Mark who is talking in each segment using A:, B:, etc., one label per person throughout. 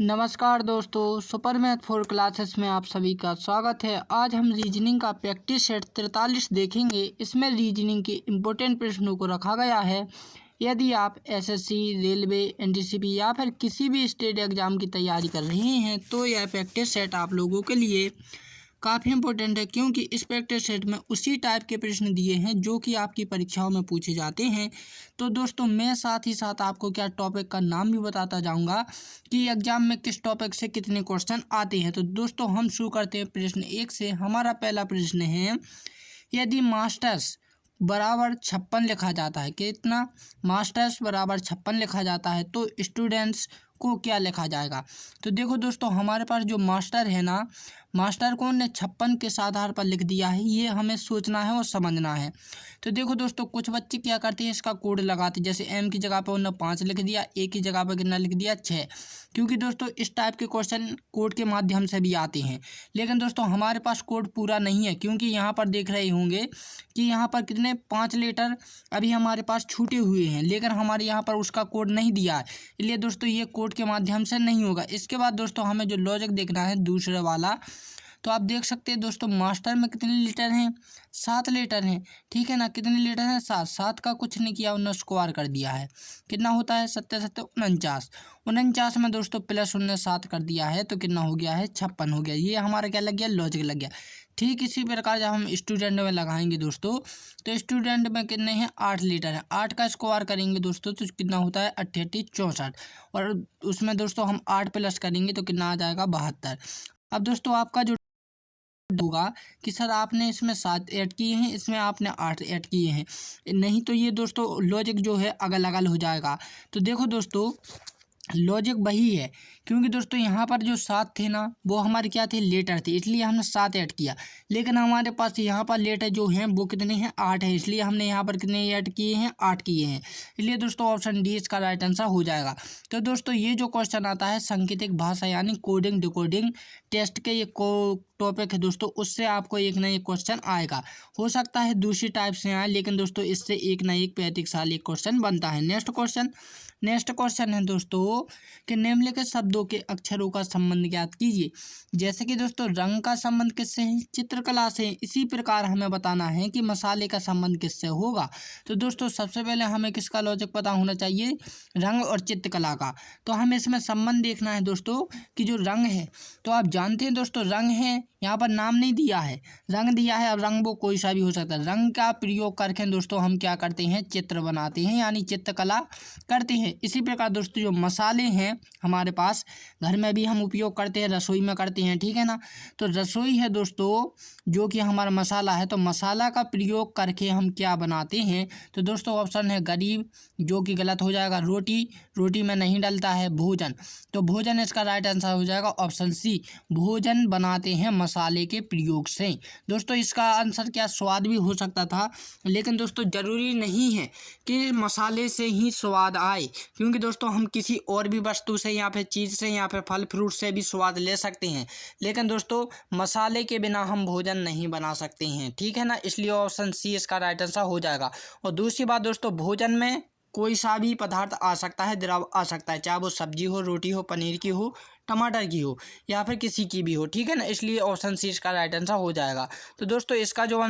A: नमस्कार दोस्तों, super math 4 classes में आप सभी का स्वागत है। आज हम रीजनिंग का प्रैक्टिस सेट 43 देखेंगे। इसमें रीजनिंग के इम्पोर्टेंट प्रश्नों को रखा गया है। यदि आप एसएससी, रेलवे, एनटीसीपी या फिर किसी भी स्टेट एग्ज़ाम की तैयारी कर रहे हैं तो यह प्रैक्टिस सेट आप लोगों के लिए काफ़ी इंपॉर्टेंट है, क्योंकि इस प्रैक्टिस सेट में उसी टाइप के प्रश्न दिए हैं जो कि आपकी परीक्षाओं में पूछे जाते हैं। तो दोस्तों मैं साथ ही साथ आपको क्या टॉपिक का नाम भी बताता जाऊंगा कि एग्जाम में किस टॉपिक से कितने क्वेश्चन आते हैं। तो दोस्तों हम शुरू करते हैं प्रश्न 1 से। हमारा पहला प्रश्न है, यदि मास्टर्स बराबर 56 लिखा जाता है, कितना? मास्टर्स बराबर 56 लिखा जाता है तो स्टूडेंट्स को क्या लिखा जाएगा? तो देखो दोस्तों, हमारे पास जो मास्टर है ना, मास्टर को ने 56 किस आधार पर लिख दिया है, ये हमें सोचना है और समझना है। तो देखो दोस्तों, कुछ बच्चे क्या करते हैं, इसका कोड लगाते, जैसे एम की जगह पर उन्होंने 5 लिख दिया, ए की जगह पर कितना लिख दिया, 6। क्योंकि दोस्तों इस टाइप के क्वेश्चन कोड के माध्यम से भी आते हैं। लेकिन दोस्तों हमारे पास कोड पूरा नहीं है, क्योंकि यहाँ पर देख रहे होंगे कि यहाँ पर कितने 5 लेटर अभी हमारे पास छूटे हुए हैं, लेकिन हमारे यहाँ पर उसका कोड नहीं दिया है, इसलिए दोस्तों ये कोड के माध्यम से नहीं होगा। इसके बाद दोस्तों हमें जो लॉजिक देखना है दूसरे वाला, तो आप देख सकते हैं दोस्तों मास्टर में कितने लीटर हैं, 7 लीटर हैं, ठीक है ना। कितने लीटर हैं, 7। 7 का कुछ नहीं किया, उन्होंने स्क्वायर कर दिया है, कितना होता है, 7 7 49। 49 में दोस्तों प्लस उन्होंने 7 कर दिया है तो कितना हो गया है, 56 हो गया। ये हमारा क्या लग गया, लॉजिक लग गया। ठीक इसी प्रकार जब हम स्टूडेंट में लगाएंगे दोस्तों, तो स्टूडेंट में कितने हैं, 8 लीटर है। 8 का स्क्वायर करेंगे दोस्तों तो कितना होता है, 88 64। और उसमें दोस्तों हम 8 प्लस करेंगे तो कितना आ जाएगा, 72। अब दोस्तों आपका जो होगा कि सर आपने इसमें 7 ऐड किए हैं, इसमें आपने 8 ऐड किए हैं, नहीं तो ये दोस्तों लॉजिक जो है अगल अगल हो जाएगा। तो देखो दोस्तों लॉजिक वही है, क्योंकि दोस्तों यहाँ पर जो 7 थे ना, वो हमारे क्या थे, लेटर थे, इसलिए हमने 7 ऐड किया। लेकिन हमारे पास यहाँ पर लेटर जो हैं वो कितने हैं, 8 है, इसलिए हमने यहाँ पर कितने ऐड किए हैं, 8 किए हैं। इसलिए दोस्तों ऑप्शन डी इसका राइट आंसर हो जाएगा। तो दोस्तों ये जो क्वेश्चन आता है सांकेतिक भाषा यानी कोडिंग डिकोडिंग टेस्ट के, ये टॉपिक है दोस्तों, उससे आपको एक ना एक क्वेश्चन आएगा। हो सकता है दूसरी टाइप से आए, लेकिन दोस्तों इससे एक ना एक प्रत्येक साल एक क्वेश्चन बनता है। नेक्स्ट क्वेश्चन है दोस्तों कि निम्नलिखित शब्दों के अक्षरों का संबंध ज्ञात कीजिए। जैसे कि दोस्तों रंग का संबंध किससे है, चित्रकला से। इसी प्रकार हमें बताना है कि मसाले का संबंध किससे होगा। तो दोस्तों सबसे पहले हमें किसका लॉजिक पता होना चाहिए, रंग और चित्रकला का। तो हमें इसमें संबंध देखना है दोस्तों कि जो रंग है, तो आप जानते हैं दोस्तों रंग है, यहाँ पर नाम नहीं दिया है, रंग दिया है। अब रंग वो कोई सा भी हो सकता है। रंग का प्रयोग करके दोस्तों हम क्या करते हैं, चित्र बनाते हैं, यानी चित्रकला करते हैं। इसी प्रकार दोस्तों जो मसाले हैं हमारे पास घर में भी हम उपयोग करते हैं, रसोई में करते हैं, ठीक है ना। तो रसोई है दोस्तों जो कि हमारा मसाला है, तो मसाला का प्रयोग करके हम क्या बनाते हैं। तो दोस्तों ऑप्शन है गरीब, जो कि गलत हो जाएगा। रोटी में नहीं डलता है। भोजन, तो भोजन इसका राइट आंसर हो जाएगा ऑप्शन सी, भोजन बनाते हैं मसाले के प्रयोग से। दोस्तों इसका आंसर क्या, स्वाद भी हो सकता था, लेकिन दोस्तों ज़रूरी नहीं है कि मसाले से ही स्वाद आए, क्योंकि दोस्तों हम किसी और भी वस्तु से या फिर चीज़ से या फिर फल फ्रूट से भी स्वाद ले सकते हैं, लेकिन दोस्तों मसाले के बिना हम भोजन नहीं बना सकते हैं, ठीक है ना। इसलिए ऑप्शन सी इसका राइट आंसर हो जाएगा। और दूसरी बात दोस्तों, भोजन में कोई सा भी पदार्थ आ सकता है, द्रव आ सकता है, चाहे वो सब्जी हो, रोटी हो, पनीर की हो, टमाटर की हो, या फिर किसी की भी हो, ठीक है ना। इसलिए ऑप्शन सी इसका राइट आंसर हो जाएगा। तो दोस्तों इसका जो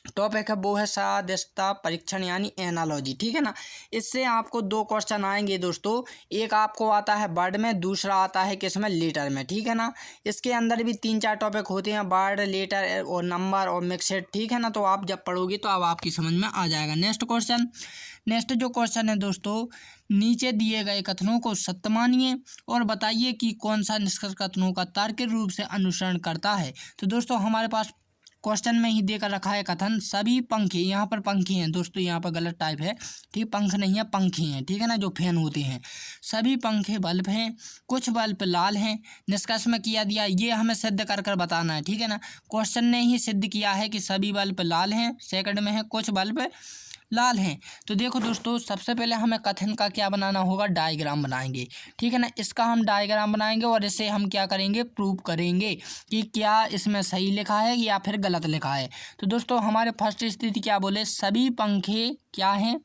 A: टॉपिक है वो है सादृश्यता परीक्षण यानी एनालॉजी, ठीक है ना। इससे आपको 2 क्वेश्चन आएंगे दोस्तों, एक आपको आता है वर्ड में, दूसरा आता है किसमें, लेटर में, ठीक है ना। इसके अंदर भी 3-4 टॉपिक होते हैं, वर्ड, लेटर और नंबर और मिक्सड, ठीक है ना। तो आप जब पढ़ोगे तो अब आपकी समझ में आ जाएगा। नेक्स्ट जो क्वेश्चन है दोस्तों, नीचे दिए गए कथनों को सत्य मानिए और बताइए कि कौन सा निष्कर्ष कथनों का तार्किक रूप से अनुसरण करता है। तो दोस्तों हमारे पास क्वेश्चन में ही देकर रखा है कथन, सभी पंखे, यहाँ पर पंखे हैं दोस्तों, यहाँ पर गलत टाइप है, ठीक, पंख नहीं है, पंखे हैं, ठीक है ना, जो फैन होते हैं। सभी पंखे बल्ब हैं, कुछ बल्ब लाल हैं, निष्कर्ष में किया दिया, ये हमें सिद्ध कर कर बताना है, ठीक है ना। क्वेश्चन ने ही सिद्ध किया है कि सभी बल्ब लाल हैं, सेकंड में है कुछ बल्ब लाल हैं। तो देखो दोस्तों सबसे पहले हमें कथन का क्या बनाना होगा, डायग्राम बनाएंगे, ठीक है ना। इसका हम डायग्राम बनाएंगे और इसे हम क्या करेंगे, प्रूव करेंगे कि क्या इसमें सही लिखा है या फिर गलत लिखा है। तो दोस्तों हमारे फर्स्ट स्थिति क्या बोले, सभी पंखे क्या हैं,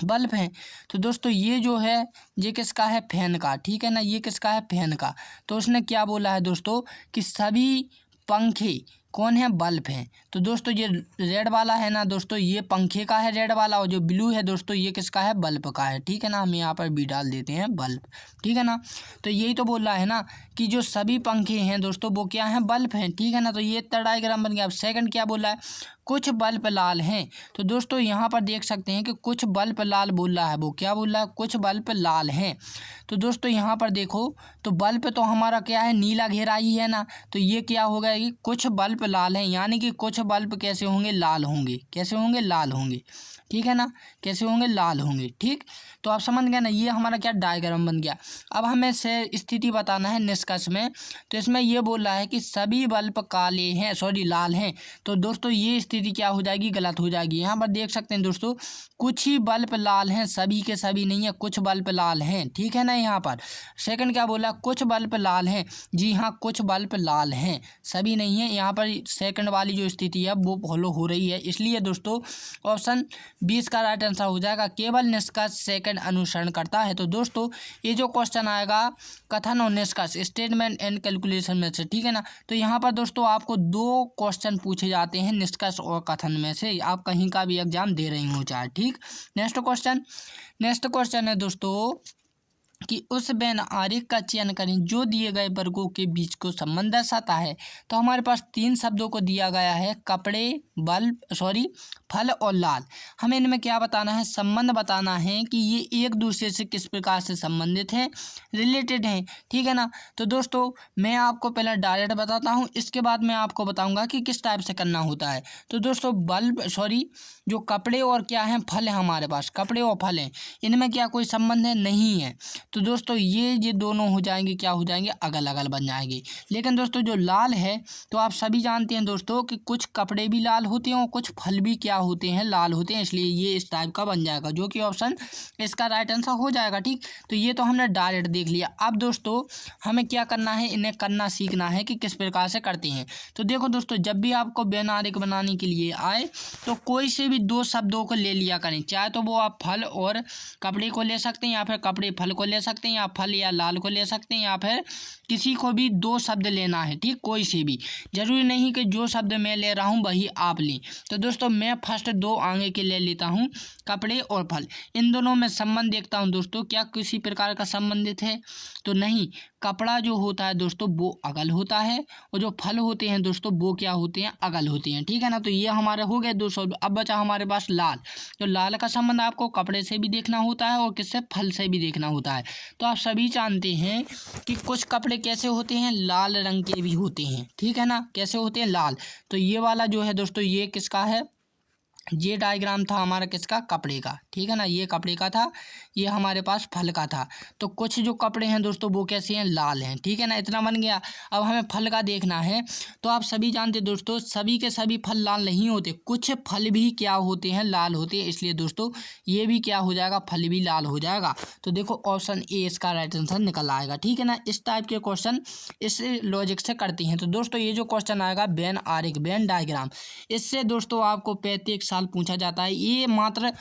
A: बल्ब हैं। तो दोस्तों ये जो है ये किसका है, फैन का, ठीक है ना, ये किसका है, फैन का। तो उसने क्या बोला है दोस्तों कि सभी पंखे कौन है, बल्ब हैं। तो दोस्तों ये रेड वाला है ना दोस्तों, ये पंखे का है रेड वाला, और जो ब्लू है दोस्तों ये किसका है, बल्ब का है, ठीक है ना। हम यहाँ पर भी डाल देते हैं बल्ब, ठीक है ना। तो यही तो बोल रहा है ना कि जो सभी पंखे हैं दोस्तों वो क्या हैं, बल्ब हैं, ठीक है ना। तो ये डायग्राम बन गया। अब सेकंड क्या बोला है, कुछ बल्ब लाल हैं। तो दोस्तों यहाँ पर देख सकते हैं कि कुछ बल्ब लाल बोल रहा है, वो क्या बोल रहा है, कुछ बल्ब लाल हैं। तो दोस्तों यहाँ पर देखो, तो बल्ब तो हमारा क्या है, नीला घेरा ही है ना। तो ये क्या होगा कि कुछ बल्ब लाल हैं, यानी कि कुछ बल्ब कैसे होंगे, लाल होंगे। कैसे होंगे, लाल होंगे, ठीक है ना। कैसे होंगे, लाल होंगे, ठीक। तो आप समझ गए ना, ये हमारा क्या डायग्राम बन गया। अब हमें से स्थिति बताना है निष्कर्ष में। तो इसमें ये बोल रहा है कि सभी बल्ब काले हैं, सॉरी लाल हैं। तो दोस्तों ये स्थिति क्या हो जाएगी, गलत हो जाएगी। यहाँ पर देख सकते हैं दोस्तों, कुछ ही बल्ब लाल हैं, सभी के सभी नहीं है, कुछ बल्ब लाल हैं, ठीक है ना। यहाँ पर सेकंड क्या बोला, कुछ बल्ब लाल हैं। जी हाँ, कुछ बल्ब लाल हैं, सभी नहीं है। यहाँ पर सेकंड वाली जो स्थिति है वो फॉलो हो रही है, इसलिए दोस्तों ऑप्शन 20 का राइट आंसर हो जाएगा। केवल निष्कर्ष सेकंड अनुसरण करता है। तो दोस्तों ये जो क्वेश्चन आएगा कथन और निष्कर्ष, स्टेटमेंट एंड कैलकुलेशन में से, ठीक है ना। तो यहाँ पर दोस्तों आपको 2 क्वेश्चन पूछे जाते हैं निष्कर्ष और कथन में से, आप कहीं का भी एग्जाम दे रही हो चाहे, ठीक। नेक्स्ट क्वेश्चन है दोस्तों कि उस बेन आरेख का चयन करें जो दिए गए वर्गों के बीच को संबंध दर्शाता है। तो हमारे पास 3 शब्दों को दिया गया है, कपड़े, फल और लाल। हमें इनमें क्या बताना है, संबंध बताना है कि ये एक दूसरे से किस प्रकार से संबंधित हैं, रिलेटेड हैं, ठीक है ना। तो दोस्तों मैं आपको पहले डायरेक्ट बताता हूँ, इसके बाद मैं आपको बताऊँगा कि किस टाइप से करना होता है। तो दोस्तों जो कपड़े और क्या हैं, फल है, हमारे पास कपड़े और फल हैं, इनमें क्या कोई संबंध है, नहीं है। तो दोस्तों ये दोनों हो जाएंगे, क्या हो जाएंगे, अगल अगल बन जाएंगे। लेकिन दोस्तों जो लाल है, तो आप सभी जानते हैं दोस्तों कि कुछ कपड़े भी लाल होते हैं और कुछ फल भी क्या होते हैं, लाल होते हैं, इसलिए ये इस टाइप का बन जाएगा, जो कि ऑप्शन इसका राइट आंसर हो जाएगा, ठीक। तो ये तो हमने डायरेक्ट देख लिया। अब दोस्तों हमें क्या करना है, इन्हें करना सीखना है कि किस प्रकार से करते हैं। तो देखो दोस्तों, जब भी आपको बेन आरेख बनाने के लिए आए तो कोई से भी 2 शब्दों को ले लिया करें, चाहे तो वो आप फल और कपड़े को ले सकते हैं, या फिर कपड़े फल को ले सकते हैं, या फल या लाल को ले सकते हैं, या फिर किसी को भी 2 शब्द लेना है, ठीक, कोई से भी। जरूरी नहीं कि जो शब्द मैं ले रहा हूँ वही आप लें। तो दोस्तों मैं फर्स्ट 2 आगे के ले लेता हूँ, कपड़े और फल। इन दोनों में संबंध देखता हूँ दोस्तों, क्या किसी प्रकार का संबंधित है, तो नहीं। कपड़ा जो होता है दोस्तों वो अगल होता है, और जो फल होते हैं दोस्तों वो क्या होते हैं, अगल होते हैं, ठीक है ना। तो ये हमारे हो गए 2 शब्द। अब बचा हमारे पास लाल। तो लाल का संबंध आपको कपड़े से भी देखना होता है और किससे, फल से भी देखना होता है। तो आप सभी जानते हैं कि कुछ कपड़े कैसे होते हैं, लाल रंग के भी होते हैं, ठीक है ना। कैसे होते हैं, लाल। तो ये वाला जो है दोस्तों ये किसका है, ये डायग्राम था हमारा किसका, कपड़े का, ठीक है ना। ये कपड़े का था, ये हमारे पास फल का था। तो कुछ जो कपड़े हैं दोस्तों वो कैसे हैं, लाल हैं, ठीक है ना। इतना बन गया। अब हमें फल का देखना है। तो आप सभी जानते दोस्तों सभी के सभी फल लाल नहीं होते, कुछ फल भी क्या होते हैं, लाल होते हैं, इसलिए दोस्तों ये भी क्या हो जाएगा, फल भी लाल हो जाएगा। तो देखो ऑप्शन ए इसका राइट आंसर निकल आएगा, ठीक है ना। इस टाइप के क्वेश्चन इस लॉजिक से करते हैं। तो दोस्तों ये जो क्वेश्चन आएगा वेन आरेख, वेन डायग्राम, इससे दोस्तों आपको 35 साल पूछा जाता है। ये मात्र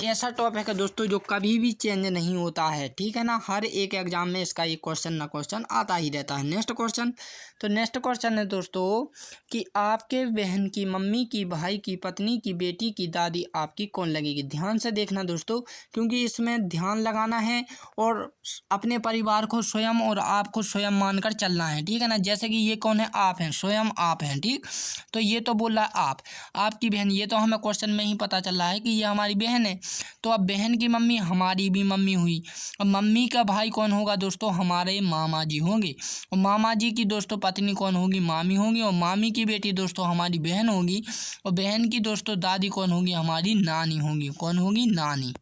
A: ऐसा टॉपिक है दोस्तों जो कभी भी चेंज नहीं होता है, ठीक है ना। हर एक एग्जाम में इसका एक क्वेश्चन ना क्वेश्चन आता ही रहता है। नेक्स्ट क्वेश्चन, तो नेक्स्ट क्वेश्चन है दोस्तों कि आपके बहन की मम्मी की, भाई की, पत्नी की, बेटी की दादी आपकी कौन लगेगी। ध्यान से देखना दोस्तों, क्योंकि इसमें ध्यान लगाना है और अपने परिवार को स्वयं और आपको स्वयं मानकर चलना है, ठीक है ना। जैसे कि ये कौन है, आप हैं, स्वयं आप हैं, ठीक। तो ये तो बोल रहा है आप, आपकी बहन, ये तो हमें क्वेश्चन में ही पता चल रहा है कि ये हमारी बहन है। तो अब बहन की मम्मी हमारी भी मम्मी हुई। अब मम्मी का भाई कौन होगा दोस्तों, हमारे मामा जी होंगे। और मामा जी की दोस्तों पत्नी कौन होगी, मामी होगी। और मामी की बेटी दोस्तों हमारी बहन होगी। और बहन की दोस्तों दादी कौन होगी, हमारी नानी होगी। कौन होगी, नानी।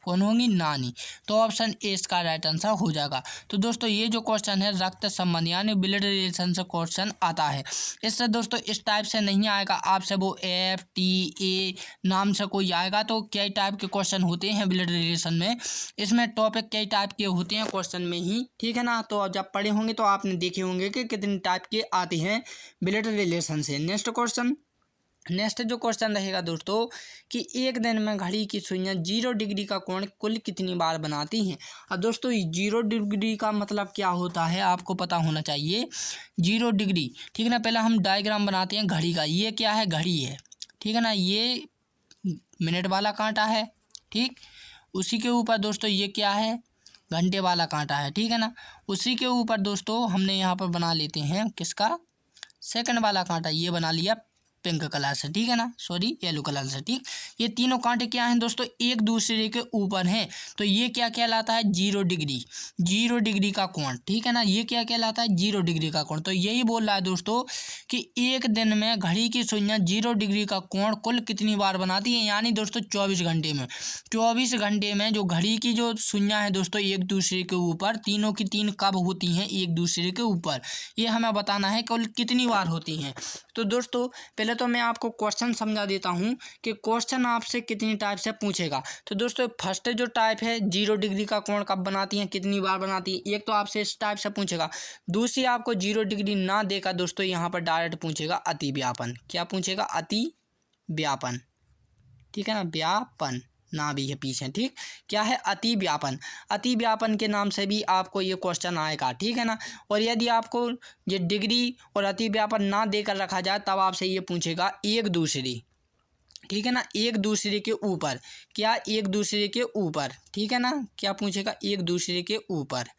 A: कौन होगी, नानी। तो ऑप्शन ए इसका राइट आंसर हो जाएगा। तो दोस्तों ये जो क्वेश्चन है रक्त संबंध यानी ब्लड रिलेशन से क्वेश्चन आता है। इससे दोस्तों इस टाइप से नहीं आएगा आपसे वो FTA नाम से कोई आएगा। तो कई टाइप के क्वेश्चन होते हैं ब्लड रिलेशन में, इसमें टॉपिक कई टाइप के होते हैं क्वेश्चन में ही, ठीक है ना। तो जब पढ़े होंगे तो आपने देखे होंगे कि कितने टाइप के आते हैं ब्लड रिलेशन से। नेक्स्ट क्वेश्चन, नेक्स्ट जो क्वेश्चन रहेगा दोस्तों कि एक दिन में घड़ी की सुइयां 0 डिग्री का कोण कुल कितनी बार बनाती हैं। अब दोस्तों 0 डिग्री का मतलब क्या होता है आपको पता होना चाहिए। 0 डिग्री, ठीक है ना। पहले हम डायग्राम बनाते हैं घड़ी का। ये क्या है, घड़ी है, ठीक है ना। ये मिनट वाला कांटा है, ठीक। उसी के ऊपर दोस्तों ये क्या है, घंटे वाला कांटा है, ठीक है ना। उसी के ऊपर दोस्तों हमने यहाँ पर बना लेते हैं किसका, सेकंड वाला कांटा। ये बना लिया पिंक कलर से, ठीक है ना, सॉरी येलो कलर से, ठीक। ये तीनों कांटे क्या हैं दोस्तों, एक दूसरे के ऊपर हैं। तो ये क्या कहलाता है, 0 डिग्री, 0 डिग्री का कोण, ठीक है ना। ये क्या कहलाता है, 0 डिग्री का कोण। तो यही बोल रहा है दोस्तों कि एक दिन में घड़ी की सुइयां 0 डिग्री का कोण कुल कितनी बार बनाती हैं, यानी दोस्तों 24 घंटे में। 24 घंटे में जो घड़ी की जो सुइयां हैं दोस्तों एक दूसरे के ऊपर, तीनों की तीन कब होती हैं, एक दूसरे के ऊपर, ये हमें बताना है कुल कितनी बार होती हैं। तो दोस्तों पहले तो मैं आपको क्वेश्चन समझा देता हूं कि क्वेश्चन आपसे कितनी टाइप से पूछेगा। तो दोस्तों फर्स्ट जो टाइप है 0 डिग्री का कोण कब बनाती हैं, कितनी बार बनाती है, एक तो आपसे इस टाइप से पूछेगा। दूसरी आपको 0 डिग्री ना देकर दोस्तों यहाँ पर डायरेक्ट पूछेगा अति व्यापन। क्या पूछेगा, अति व्यापन, ठीक है ना, व्यापन ना भी है पीछे, ठीक। क्या है, अति व्यापन। अति व्यापन के नाम से भी आपको ये क्वेश्चन आएगा, ठीक है ना। और यदि आपको ये डिग्री और अति व्यापन ना देकर रखा जाए तब आपसे ये पूछेगा एक दूसरी, ठीक है ना, एक दूसरे के ऊपर। क्या, एक दूसरे के ऊपर, ठीक है ना। क्या पूछेगा, एक दूसरे के ऊपर।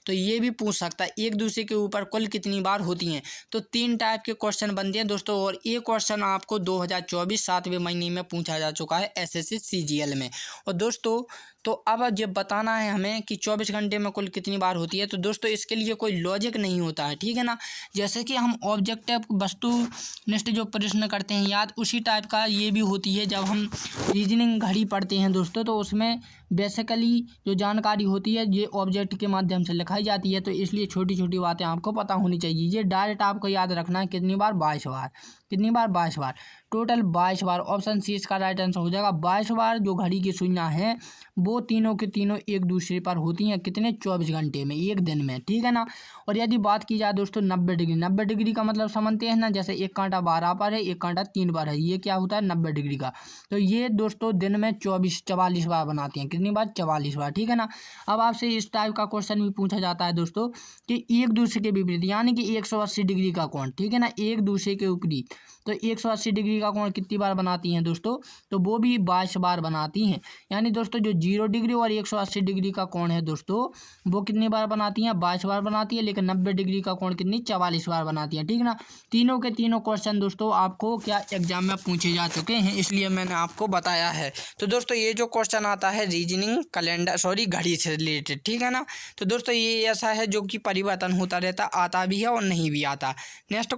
A: तो ये भी पूछ सकता है एक दूसरे के ऊपर कुल कितनी बार होती हैं। तो 3 टाइप के क्वेश्चन बनते हैं दोस्तों। और ये क्वेश्चन आपको 2024 7वें महीने में पूछा जा चुका है एसएससी सीजीएल में। और दोस्तों तो अब जब बताना है हमें कि 24 घंटे में कुल कितनी बार होती है, तो दोस्तों इसके लिए कोई लॉजिक नहीं होता है, ठीक है ना। जैसे कि हम ऑब्जेक्टिव वस्तुनिष्ठ जो प्रश्न करते हैं याद, उसी टाइप का ये भी होती है। जब हम रीजनिंग घड़ी पढ़ते हैं दोस्तों तो उसमें बेसिकली जो जानकारी होती है ये ऑब्जेक्ट के माध्यम से लिखाई जाती है। तो इसलिए छोटी छोटी बातें आपको पता होनी चाहिए। ये डायरेक्ट आपको याद रखना है कितनी बार, 22 बार। कितनी बार, 22 बार, टोटल 22 बार। ऑप्शन सी इसका राइट आंसर हो जाएगा। 22 बार जो घड़ी की सुइयां हैं वो तीनों के तीनों एक दूसरे पर होती हैं, कितने, 24 घंटे में, एक दिन में, ठीक है ना। और यदि बात की जाए दोस्तों 90 डिग्री, 90 डिग्री का मतलब समझते हैं ना, जैसे एक कांटा 12 पर है, एक कांटा 3 पर है, ये क्या होता है, 90 डिग्री का। तो ये दोस्तों दिन में 44 बार बनाती हैं। कितनी बार, 44 बार, ठीक है ना। अब आपसे इस टाइप का क्वेश्चन भी पूछा जाता है दोस्तों कि एक दूसरे के विपरीत, यानी कि 180 डिग्री का कोण, ठीक है ना, एक दूसरे के विपरीत। तो 180 डिग्री का कोण कितनी बार बनाती हैं दोस्तों, तो वो भी 22 बार बनाती हैं। यानी दोस्तों जो 0 डिग्री और 180 डिग्री का कोण है दोस्तों वो कितनी बार बनाती हैं, 22 बार बनाती है। लेकिन 90 डिग्री का कोण कितनी, 44 बार बनाती है, ठीक ना। तीनों के तीनों क्वेश्चन दोस्तों आपको क्या एग्जाम में पूछे जा चुके हैं, इसलिए मैंने आपको बताया है। तो दोस्तों ये जो क्वेश्चन आता है रीजनिंग कैलेंडर सॉरी घड़ी से रिलेटेड, ठीक है ना। तो दोस्तों ये ऐसा है जो कि परिवर्तन होता रहता, आता भी है और नहीं भी आता। नेक्स्ट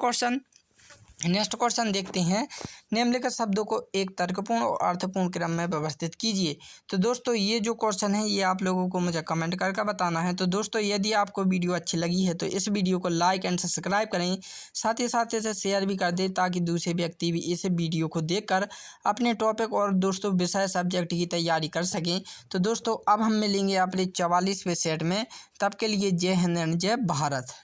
A: क्वेश्चन देखते हैं। निम्नलिखित शब्दों को एक तर्कपूर्ण और अर्थपूर्ण क्रम में व्यवस्थित कीजिए। तो दोस्तों ये जो क्वेश्चन है ये आप लोगों को मुझे कमेंट करके बताना है। तो दोस्तों यदि आपको वीडियो अच्छी लगी है तो इस वीडियो को लाइक एंड सब्सक्राइब करें, साथ ही साथ इसे शेयर भी कर दें ताकि दूसरे व्यक्ति भी इस वीडियो को देखकर अपने टॉपिक और दोस्तों विषय सब्जेक्ट की तैयारी कर सकें। तो दोस्तों अब हम मिलेंगे अपने 44वें सेट में, तब के लिए जय हिंद एंड जय भारत।